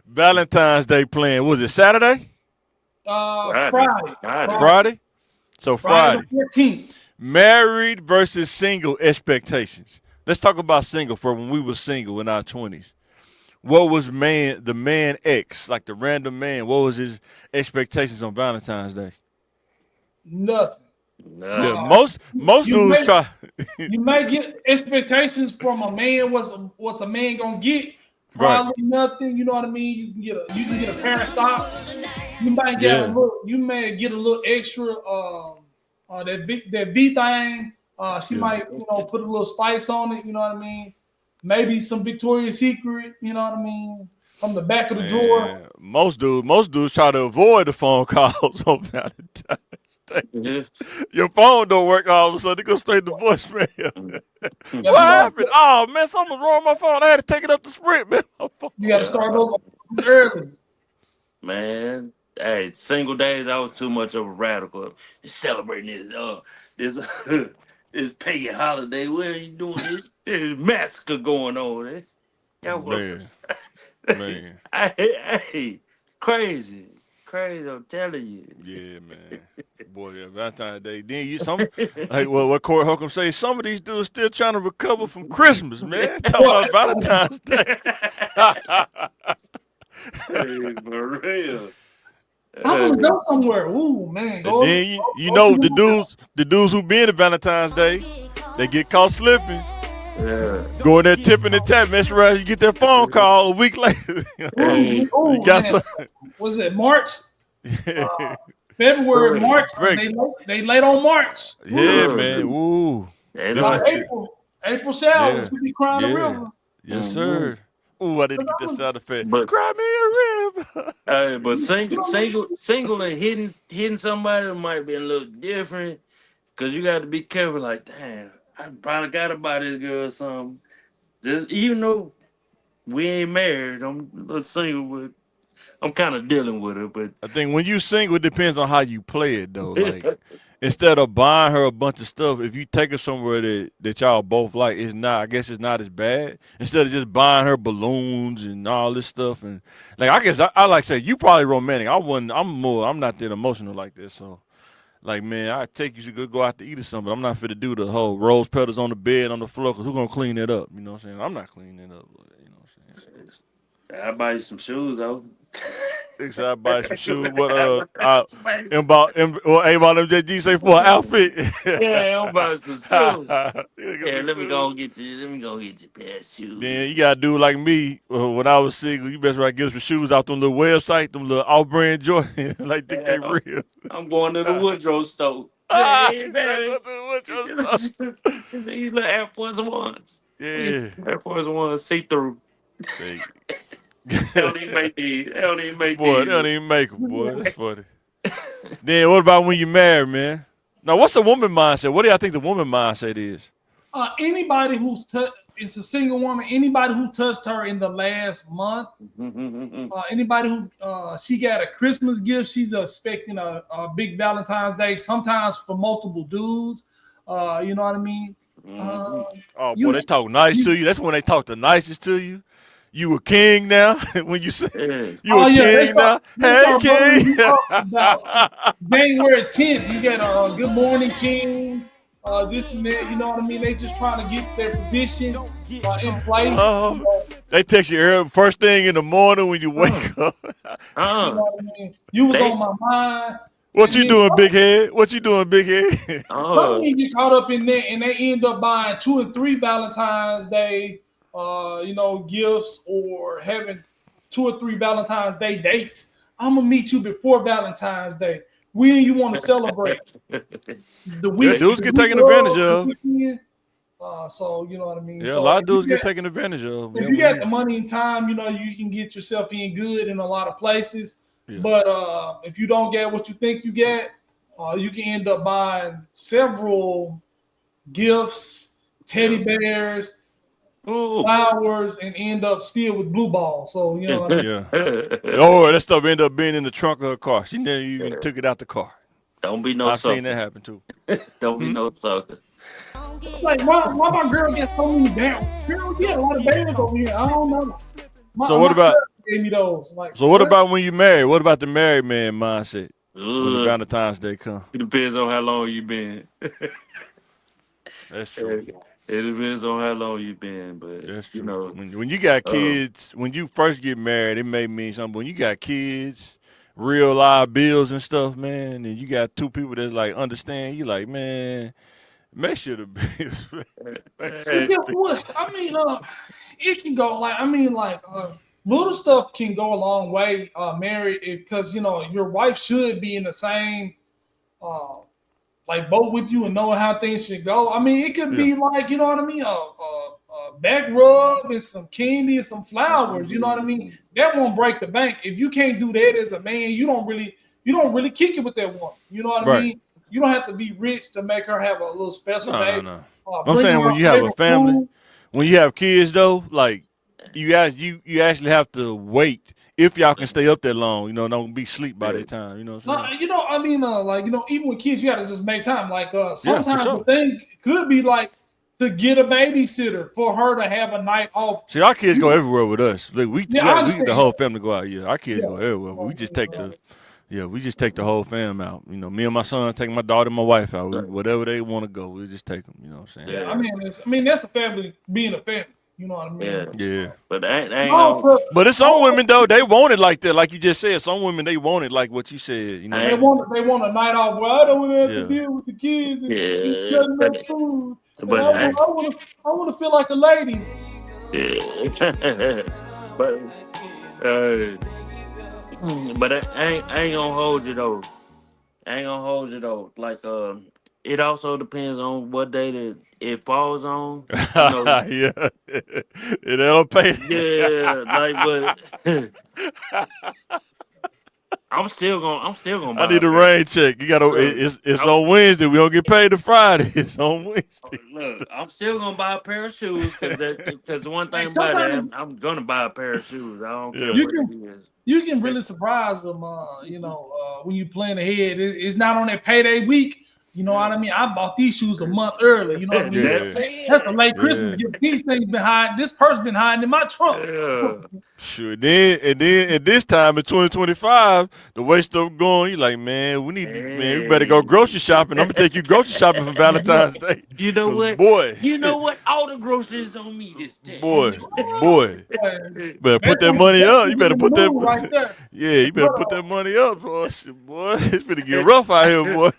Valentine's Day playing. Was it Saturday? Friday. Friday? So Friday Friday. the 14th. Married versus single expectations. Let's talk about single for when we were single in our 20s. What was the man X, like the random man, what was his expectations on Valentine's Day? Nothing. Yeah, Uh, most you dudes may try. you may get expectations from a man. What's a man gonna get? Right. Probably nothing. You know what I mean? You can get a pair of socks. You might get a Yeah. little. You may get a little extra. That V thing. She Yeah. might put a little spice on it. You know what I mean? Maybe some Victoria's Secret. You know what I mean? From the back of the drawer. Man, most dudes try to avoid the phone calls on Valentine's Day. Your phone don't work all of a sudden. It goes straight to voicemail. What happened? Oh man, something was wrong with my phone. I had to take it up to Sprint, man. You got to start those early. Man, hey, single days I was too much of a radical. Celebrating this this pagan holiday. What are you doing? There's massacre going on. Man. Hey, crazy. I'm telling you. Yeah, man. Boy, yeah, Valentine's Day. Then like what Corey Holcomb say, some of these dudes still trying to recover from Christmas, man. Talking about Valentine's Day. Hey, for real. I'm gonna go somewhere. Ooh, man. And then you know the dudes who be in the Valentine's Day, they get caught slipping. Yeah. Go in there tipping the tap, mess around, you get that phone call a week later. Hey. You got some. Was it March? February, March. They late on March. Yeah, man. Ooh. April showers. You be crying a river. Yes, sir. Ooh, I didn't get that sound effect. But cry me a river. But single and hitting somebody might be a little different, because you got to be careful. Like, damn, I probably got to buy this girl something. Just, even though we ain't married, I'm a little single, but I'm kind of dealing with it. But I think when you single, it depends on how you play it, though. Like, instead of buying her a bunch of stuff, if you take her somewhere that y'all both like, I guess it's not as bad. Instead of just buying her balloons and all this stuff, and like, I guess I like to say you probably romantic. I'm not that emotional like this, so. Like, man, I take you to go out to eat or something. But I'm not fit to do the whole rose petals on the bed, on the floor, because who's going to clean it up? You know what I'm saying? I'm not cleaning it up. You know what I'm saying? I buy you some shoes, though. I buy some shoes. What, about MJG say for an outfit? Yeah, I'm buying some shoes. Yeah, let me go get you a pair of shoes. Then you got to do like me. When I was single, you best get some shoes out them little websites, them little off-brand Jordan, like think they real. I'm going to the Woodrow store. Hey, man. These little Air Force Ones. Yeah. Air Force Ones see-through. They don't even make these. They don't even make boy, these. They don't even make them, boy. That's funny. Then what about when you married, man? Now, what's the woman mindset? What do y'all think the woman mindset is? Anybody who's it's a single woman. Anybody who touched her in the last month. Anybody who she got a Christmas gift, she's expecting a big Valentine's Day. Sometimes for multiple dudes. You know what I mean? Boy, they talk nice to you. That's when they talk the nicest to you. You a king now. When you say you a king now. Hey, king. January 10th, you get a good morning, king. This and that, you know what I mean? They just trying to get their position in place. They text you early, first thing in the morning when you wake up. You know what I mean? You was on my mind. What you doing, big head? What you doing, big head? Some of you get caught up in that, and they end up buying 2 and 3 Valentine's Day, gifts, or having 2 or 3 Valentine's Day dates. I'm gonna meet you before Valentine's Day. When you want to celebrate? The week dudes get taken advantage of. So you know what I mean. Yeah, so a lot of dudes get taken advantage of. If you got the money and time, you can get yourself in good in a lot of places. Yeah. But if you don't get what you think you get, you can end up buying several gifts, teddy bears, flowers, and end up still with blue balls. So you know what I mean? Yeah. Or that stuff end up being in the trunk of her car. She never even took it out the car. Don't be no I've sucker. seen that happen too. Don't be no sucker. Like why my girl gets so many damn girl? We had a lot of bears over here. I don't know. So what gave me those. Like, So what about when you married? What about the married man mindset when the Ugh. Valentine's Day come? It depends on how long you been. That's true. It depends on how long you been, but That's you true. know, When you got kids, when you first get married, it may mean something. When you got kids, real live bills and stuff, man, and you got two people that's like understand, you like, man, make sure the bills. but guess what? I mean, it can go like little stuff can go a long way, married, because your wife should be in the same uh like boat with you and know how things should go. I mean, it could be like, you know what I mean, a back rub and some candy and some flowers. You know what I mean? That won't break the bank. If you can't do that as a man, you don't really kick it with that woman. You know what I Right. mean? You don't have to be rich to make her have a little special day. No. I'm Bring saying her when her you have a favorite family, food. when you have kids though, like you actually have to wait if y'all can stay up that long. You know, don't be sleep by that time. You know what I'm No, saying? I mean, even with kids, you got to just make time. Like, Yeah, for sometimes the sure. thing could be like to get a babysitter for her to have a night off. See, our kids go everywhere with us. Like Yeah, I we the understand. whole family go out. Yeah, our kids Yeah. go everywhere. We just take the whole fam out. You know, me and my son take my daughter and my wife out. Whatever they want to go, we just take them. You know what I'm saying? Yeah, I mean, that's a family being a family. You know what I mean? Yeah. But I ain't Also, But it's some women though, they want it like that, like you just said. Some women they want it like what you said. You know, I they want a night off where I don't want to have to Yeah. deal with the kids and Yeah, cutting up food. And but I want to feel like a lady. yeah. but I ain't gonna hold you though. I ain't gonna hold you though. Like it also depends on what day that it falls on. You know, yeah. It don't pay. yeah. Like, but I'm still gonna I buy a need a pair. rain check. You gotta. Look, It's on Wednesday. We don't get paid to Friday. It's on Wednesday. look, I'm still gonna buy a pair of shoes because the one Hey, thing about it, sometimes I'm gonna buy a pair of shoes. I don't care Yeah. you what can it is. you can really surprise them. When you plan ahead, it's not on that payday week. You know what I mean? I bought these shoes a month early. You know what I mean? Yeah. That's a late Christmas Yeah. gift. These things been hiding. This purse been hiding in my trunk. Yeah. Sure. Then at this time in 2025, the way stuff going, you like, man, we better go grocery shopping. I'm gonna take you grocery shopping for Valentine's Day. You know 'Cause what? boy, You know what? All the groceries on me this time. boy, Man, better put that's that money up. You in better the put that, mood right there. yeah, you better But put that money up, boy. Shit, boy, it's finna get rough out here, boy.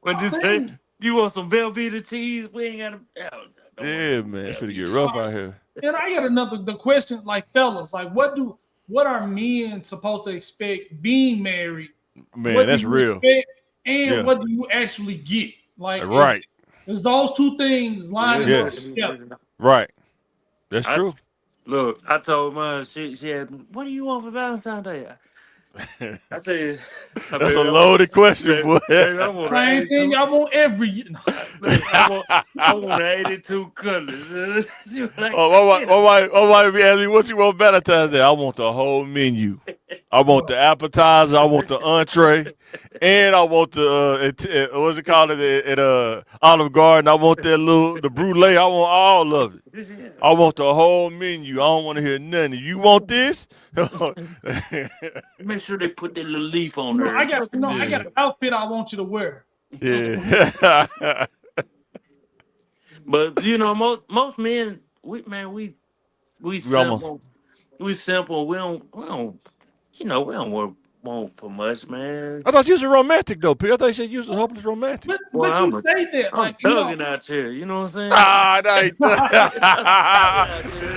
What you say? You want some Velveeta cheese? We ain't got to. Yeah, man, it's finna get rough out here. and I got the question, like, fellas, like, what are men supposed to expect being married? Man, What do that's you real. expect, and Yeah, what do you actually get? Like, right. is those two things lining up Yes, together? right. That's I, true. look, I told mine. She had. What do you want for Valentine's Day? I said, That's a loaded question, boy. baby, I want an Same thing 82. I want every year. I want an 82 colors. She was like, Oh, my wife be asking me, what you want Valentine's Day? I want the whole menu. I want the appetizer. I want the entree. And I want the, what's it called at Olive Garden? I want the brulee. I want all of it. I want the whole menu. I don't want to hear nothing. You want this? Make sure they put that little leaf on I there. got I got an outfit I want you to wear. Yeah. But most men, we We almost. simple. We simple. We don't want for much, man. I thought you was a romantic though, P. I thought you said you was a hopeless romantic. But I'm you say that, I'm like, thugging out here. You know what I'm saying? Ah, no, he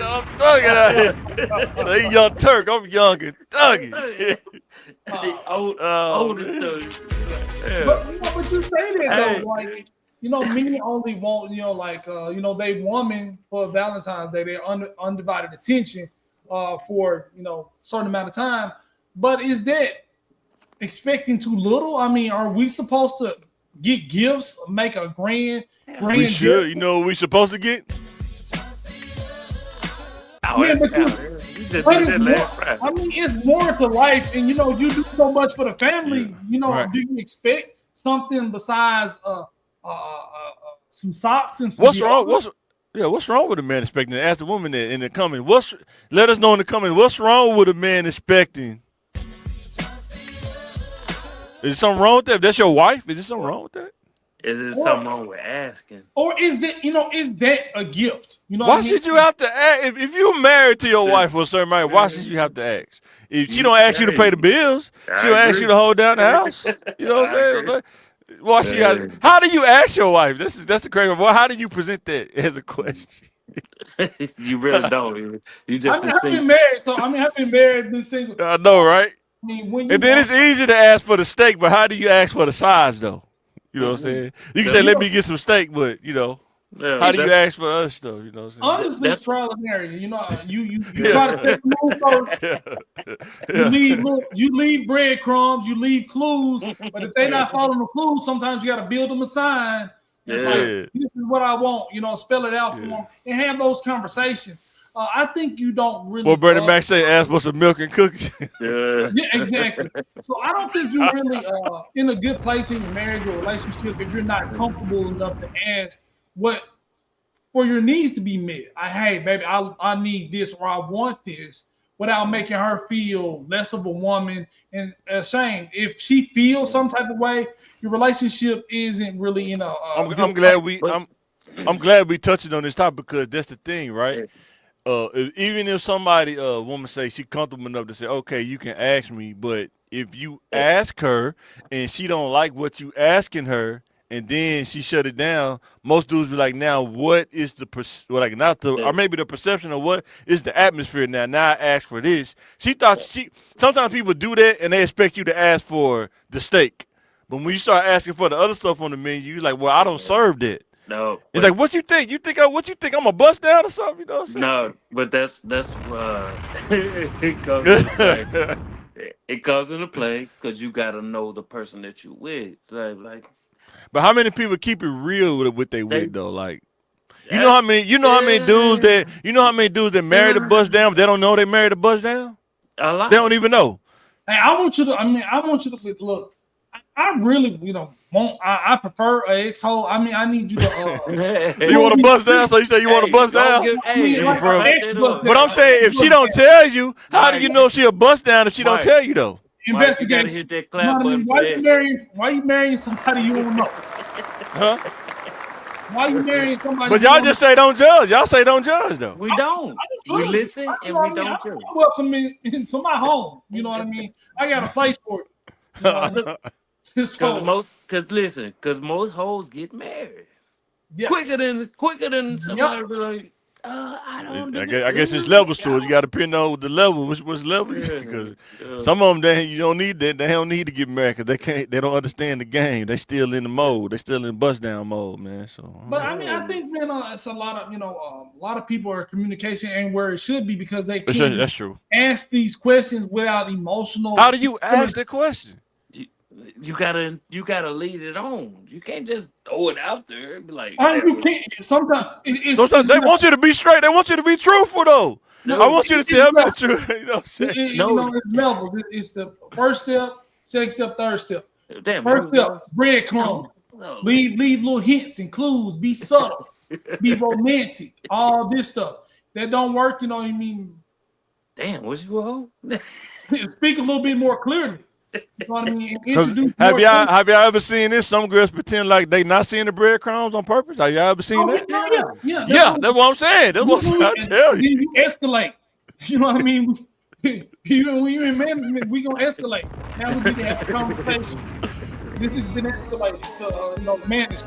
I'm thugging out here. So he young Turk. I'm young and thugging. Old Man. thug. but you say that Hey. though, like, men only want, they woman for Valentine's Day, their undivided attention for certain amount of time. But is that expecting too little? I mean, are we supposed to get gifts, make a grand We should. gift? You know what we supposed to get? Yeah, but You just did but that last Friday. I mean, it's more to life, and you do so much for the family. right. Do you expect something besides some socks and some What's wrong? deodorant? Yeah, what's wrong with a man expecting? Ask the woman that in the comment. Let us know in the comment. What's wrong with a man expecting? Is there something wrong with that? If that's your wife, is there something wrong with that? Is there something wrong with asking? Or is that is that a gift? You know, why should you have to ask? If you're married to your wife for a certain amount, why should you have to ask? If she don't ask you to pay the bills, she don't ask you to hold down the house. You know what I'm saying? Like, why she how do you ask your wife? That's the crazy one. Well, how do you present that as a question? You really don't. You just I've been married, so I've been married, been single. I know, right? I mean, when and then it's easy to ask for the steak, but how do you ask for the size though? You know what I'm saying? You can say, "Let me get some steak," but how do you ask for us though? You know what I'm saying? Honestly, it's trial and error. You know, you try to take the move first. You leave breadcrumbs, you leave clues, but if they're not following the clues, sometimes you got to build them a sign. It's like, this is what I want. Spell it out for them and have those conversations. I think you don't really. Well, Brandon Mac say, ask for some milk and cookies. Yeah, exactly. So I don't think you're really in a good place in your marriage or relationship if you're not comfortable enough to ask what for your needs to be met. Hey, baby, I need this or I want this without making her feel less of a woman and ashamed. If she feels some type of way, your relationship isn't really in a. I'm glad we touched on this topic because that's the thing, right? Even if somebody, woman say she comfortable enough to say, okay, you can ask me, but if you ask her and she don't like what you asking her, and then she shut it down, most dudes be like, now what is the or maybe the perception of what is the atmosphere now? Now I ask for this. Sometimes people do that and they expect you to ask for the steak, but when you start asking for the other stuff on the menu, you're like, well, I don't serve that. No, it's like, what you think? What you think? I'm a bust down or something? You know what I'm saying? No, but that's it comes into play because you gotta know the person that you with. Like, but how many people keep it real with what they with though? Like, you know how many dudes that married a bust down, but they don't know they married a bust down. A lot. They don't even know. Hey, I want you to look. I really, I prefer an ex-hole. I need you to. You want to bust down? So you say you want to bust down? But I'm saying, if she don't tell you, how do you know if she a bust down if she don't tell you though? Investigate. You gotta hit that clap button. Why you marrying somebody you don't know? Huh? Why you marrying somebody? But y'all just say don't judge. Y'all say don't judge though. We don't. We listen and we don't judge. Welcome into my home. You know what I mean? I got a place for it. Because most hoes get married quicker than somebody be like, I don't. I guess it's levels to it. You got to pin on the level. Which level? Because some of them you don't need that. They don't need to get married because they don't understand the game. They still in the mode. They still in bust down mode, man. So, but I think it's a lot of a lot of people are communication ain't where it should be because they can't that's true. Ask these questions without emotional. How do you ask the question? You gotta lead it on. You can't just throw it out there and be like. You can't. Sometimes they want you to be straight. They want you to be truthful though. No, I want you to tell me the truth. You know what I'm saying? It's levels. It's the first step, second step, third step. Damn. First step, breadcrumbs. No. Leave little hints and clues. Be subtle. Be romantic. All this stuff that don't work. You know what I mean? Damn. What's you all? Speak a little bit more clearly. You know what I mean? Have y'all ever seen this? Some girls pretend like they not seeing the breadcrumbs on purpose. Have y'all ever seen that? Yeah. That's what I'm saying. That's what I'm trying to tell you. You escalate. You know what I mean? When you're in management, we gonna escalate. Now we need to have a conversation. This has been escalated to management.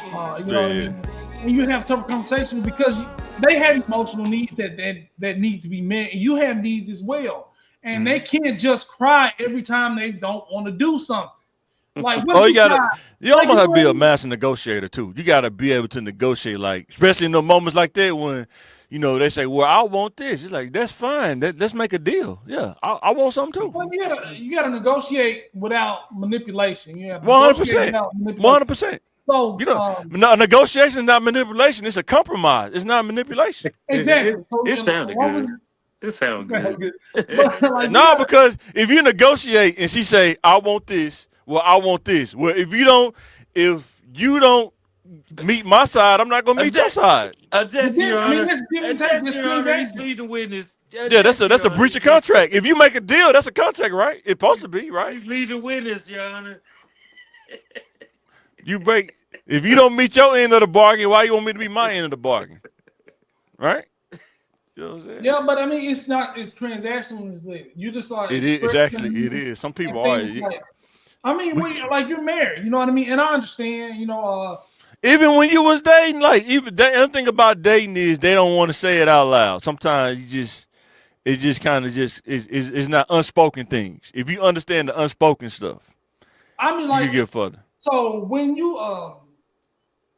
You know what I mean? And you have tough conversations because they have emotional needs that need to be met, and you have needs as well. And they can't just cry every time they don't want to do something. Like, you almost have to be a master negotiator too. You got to be able to negotiate, like especially in the moments like that when, they say, "Well, I want this." It's like that's fine. Let's make a deal. Yeah, I want something too. Well, you got to negotiate without manipulation. Yeah, 100%. 100%. So negotiation is not manipulation. It's a compromise. It's not manipulation. Exactly. It sounded good. It sounds good. Because if you negotiate and she say, "I want this," well, I want this. Well, if you don't meet my side, I'm not gonna meet your side. Objection, Your I mean, Honor. that's give and take. Objection, That's Your Honor. He's transaction. leading witness. Yeah, that's a breach of contract. If you make a deal, that's a contract, right? It's supposed to be, right? He's leading witness, Your Honor. If you don't meet your end of the bargain, why you want me to be my end of the bargain? Right? You know what I'm saying? Yeah, but I mean, it's not. It's transactional. You just like It is. It's actually, it is. Some people are. Like, I mean, like you're married. You know what I mean? And I understand. You know. Even when you was dating, like even the other thing about dating is they don't want to say it out loud. Sometimes it just kind of just it's not unspoken things. If you understand the unspoken stuff, I mean, like you can get further. So when you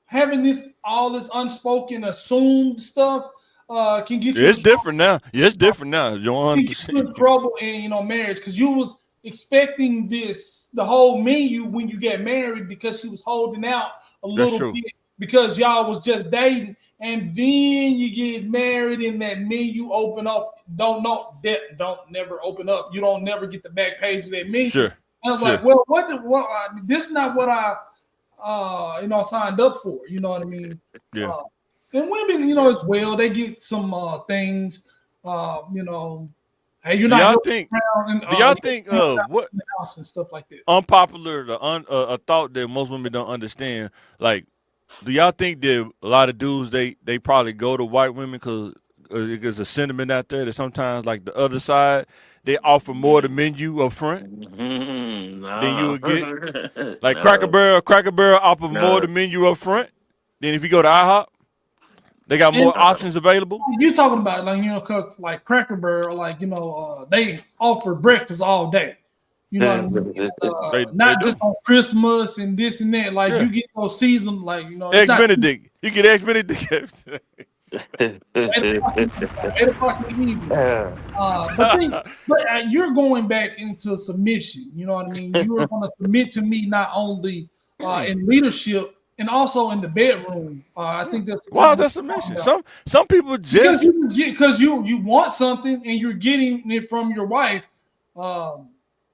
having all this unspoken assumed stuff can get you. It's different now. Yeah, it's different now. You're 100%. In trouble in marriage because you was expecting the whole menu when you get married because she was holding out a little bit because y'all was just dating, and then you get married and that menu open up. Don't never open up. You don't never get the back page of that menu. Sure. I was like, well, this is not what I signed up for. You know what I mean? Yeah. And women, as well, they get some things. Hey, you're not. Do y'all think what in the house and stuff like that? Unpopular, a thought that most women don't understand. Like, do y'all think that a lot of dudes they probably go to white women because there's a sentiment out there that sometimes like the other side they offer more the menu up front than you would get. Like Cracker Barrel offers more the menu up front than if you go to IHOP. They got more options available. You talking about because like Cracker Barrel, they offer breakfast all day. You know what I mean? Not just on Christmas and this and that. Like you get those seasons, Eggs Benedict. You get Eggs Benedict. 8 o'clock in the evening. But you're going back into submission. You know what I mean? You are going to submit to me not only in leadership and also in the bedroom. I think that's submission. Some people just because you want something and you're getting it from your wife.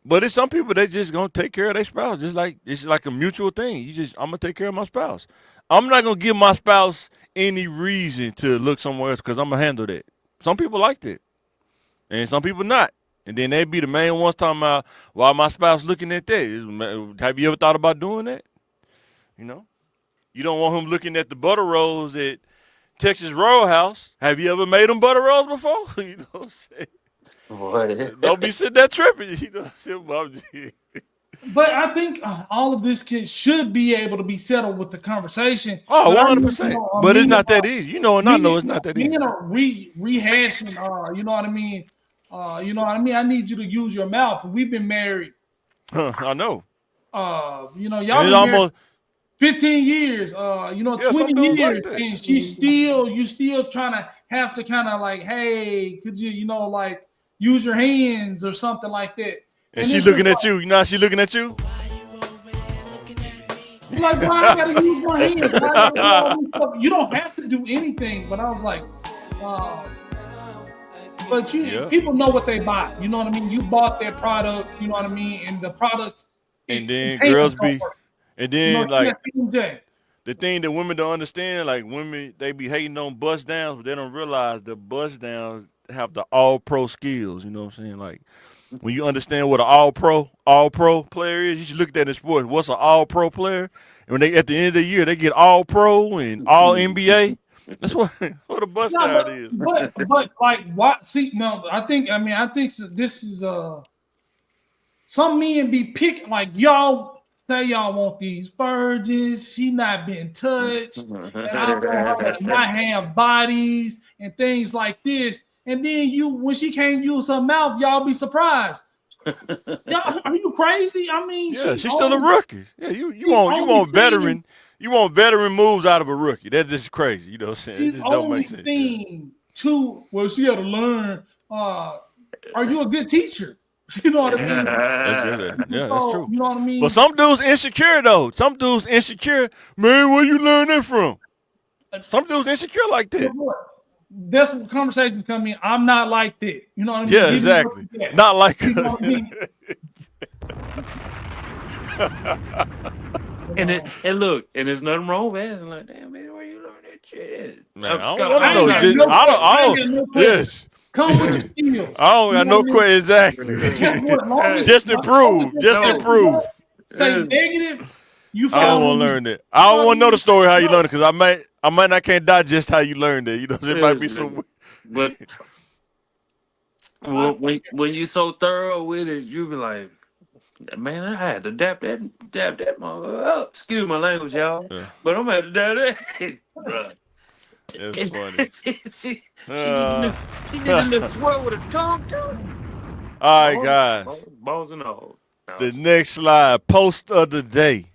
But it's some people they just gonna take care of their spouse, just like it's like a mutual thing. I'm gonna take care of my spouse. I'm not gonna give my spouse any reason to look somewhere else because I'm gonna handle that. Some people like that, and some people not. And then they be the main ones talking about why my spouse looking at that. Have you ever thought about doing that? You don't want him looking at the butter rolls at Texas Roadhouse. Have you ever made them butter rolls before? You know what I'm saying? What? Don't be sitting there tripping. You know what I'm saying? But I think all of this should be able to be settled with the conversation. Oh, 100%. But it's not that easy. And I know it's not that easy. Rehashing, you know what I mean? I need you to use your mouth. We've been married. I know. Y'all been married 15 years. 20 years, like and you still trying to have to kind of like, hey, could you, use your hands or something like that. And she looking at you. You know how she looking at you? It's like, why I gotta use my hands? You don't have to do anything. But I was like, people know what they buy. You know what I mean? You bought their product, you know what I mean? And the product. And then girls be, and then the thing that women don't understand, like women, they be hating on bust downs, but they don't realize the bust downs have the all pro skills. You know what I'm saying? Like when you understand what an all pro player is, you should look at that in sports. What's an all pro player? And when they at the end of the year they get all pro and all NBA. That's what a bust down is. But like what? See, no, I think this is some men be picking like y'all. Say y'all want these virgins. She not been touched, and I want her to not have bodies and things like this. And then when she can't use her mouth, y'all be surprised. Y'all, are you crazy? I mean, yeah, she's still a rookie. Yeah, you want veteran. You want veteran moves out of a rookie. That's just crazy. You know what I'm saying? She's only seen two. Well, she had to learn. Are you a good teacher? You know what I mean? Yeah, that's true. You know what I mean? But some dudes insecure though. Some dudes insecure. Man, where you learn that from? Some dudes insecure like that. That's what conversations come in. I'm not like that. You know what I mean? Yeah, exactly. Not like us. What I mean? And look, and there's nothing wrong with asking like, damn man, where you learn shit. Man, I Scott, don't want to I know. ain't got no I question. I ain't got don't. no question. Yes. Come with your skills. I don't got no question. Exactly. Just to prove. Just to prove. Say negative, you I don't follow want to me. learn that. I don't want to know the story how you learned it because I might not can't digest how you learned it. You know, there might be some. But when you so thorough with it, you be like, man, I had to dap that mother up. Excuse my language, y'all. Yeah. But I'm at to dap that. Bruh. That's funny. She did a little swirl with a tongue too. All right, guys. Balls and all. No, The next slide, post of the day.